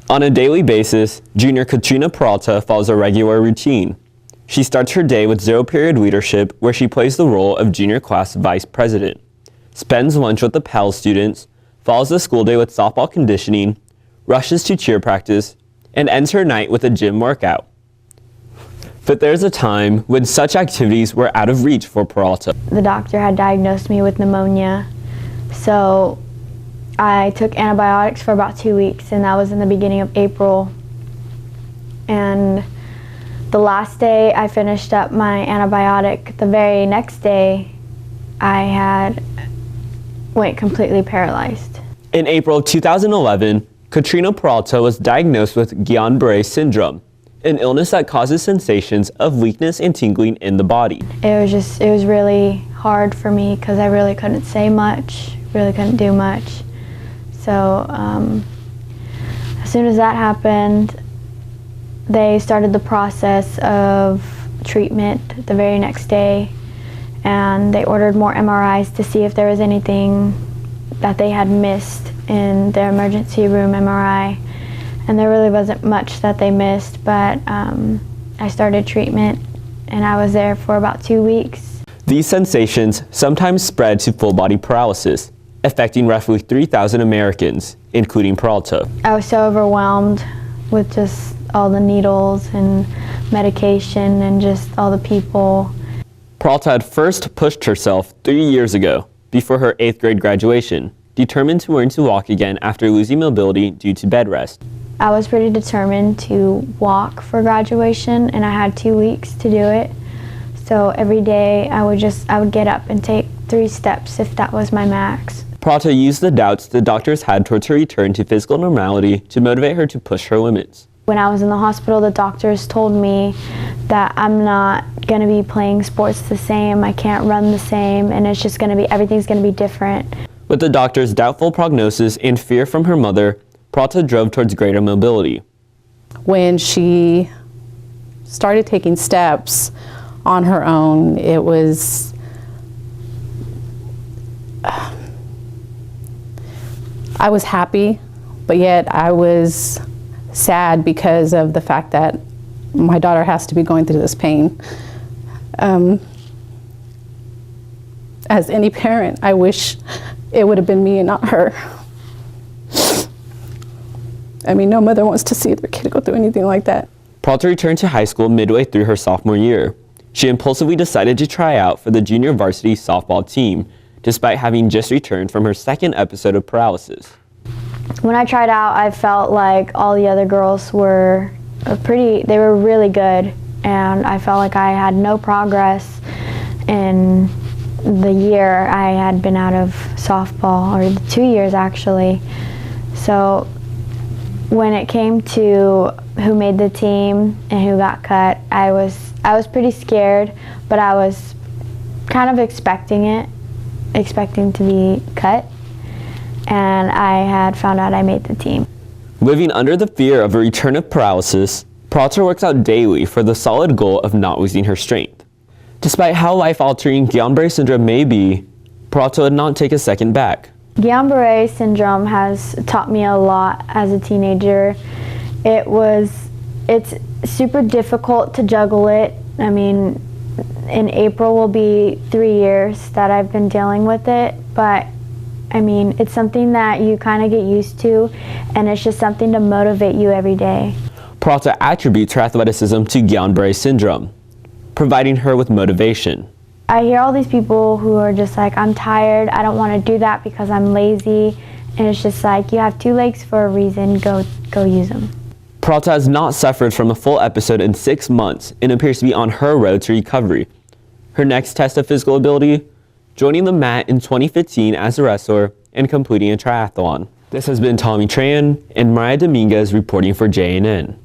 On a daily basis, junior Katrina Peralta follows a regular routine. She starts her day with zero-period leadership, where she plays the role of junior class vice president, spends lunch with the Pell students, follows the school day with softball conditioning, rushes to cheer practice, and ends her night with a gym workout. But there's a time when such activities were out of reach for Peralta. The doctor had diagnosed me with pneumonia, so I took antibiotics for about 2 weeks, and that was in the beginning of April. And the last day I finished up my antibiotic, the very next day I went completely paralyzed. In April 2011, Katrina Peralta was diagnosed with Guillain-Barré syndrome, an illness that causes sensations of weakness and tingling in the body. It was really hard for me because I really couldn't say much, really couldn't do much. So as soon as that happened, they started the process of treatment the very next day, and they ordered more MRIs to see if there was anything that they had missed in their emergency room MRI. And there really wasn't much that they missed, but I started treatment and I was there for about 2 weeks. These sensations sometimes spread to full body paralysis, affecting roughly 3,000 Americans, including Peralta. I was so overwhelmed with just all the needles and medication and just all the people. Peralta had first pushed herself 3 years ago, before her 8th grade graduation, determined to learn to walk again after losing mobility due to bed rest. I was pretty determined to walk for graduation, and I had 2 weeks to do it. So every day I would get up and take 3 steps if that was my max. Peralta used the doubts the doctors had towards her return to physical normality to motivate her to push her limits. When I was in the hospital, the doctors told me that I'm not going to be playing sports the same, I can't run the same, and it's just going to be, everything's going to be different. With the doctor's doubtful prognosis and fear from her mother, Peralta drove towards greater mobility. When she started taking steps on her own, it was I was happy, but yet I was sad because of the fact that my daughter has to be going through this pain. As any parent, I wish it would have been me and not her. I mean, no mother wants to see their kid go through anything like that. Peralta returned to high school midway through her sophomore year. She impulsively decided to try out for the junior varsity softball team, despite having just returned from her 2nd episode of paralysis. When I tried out, I felt like all the other girls were they were really good, and I felt like I had no progress in the year I had been out of softball, or the 2 years actually. So when it came to who made the team and who got cut, I was pretty scared, but I was kind of expecting to be cut, and I had found out I made the team. Living under the fear of a return of paralysis, Peralta works out daily for the solid goal of not losing her strength. Despite how life-altering Guillain-Barré syndrome may be, Peralta would not take a second back. Guillain-Barré syndrome has taught me a lot as a teenager. It's super difficult to juggle it. I mean, in April will be 3 years that I've been dealing with it, but I mean, it's something that you kind of get used to, and it's just something to motivate you every day. Peralta attributes her athleticism to Guillain-Barré syndrome, providing her with motivation. I hear all these people who are just like, I'm tired, I don't want to do that because I'm lazy, and it's just like, you have 2 legs for a reason, go use them. Peralta has not suffered from a full episode in 6 months and appears to be on her road to recovery. Her next test of physical ability? Joining the mat in 2015 as a wrestler and completing a triathlon. This has been Tommy Tran and Mariah Dominguez reporting for JNN.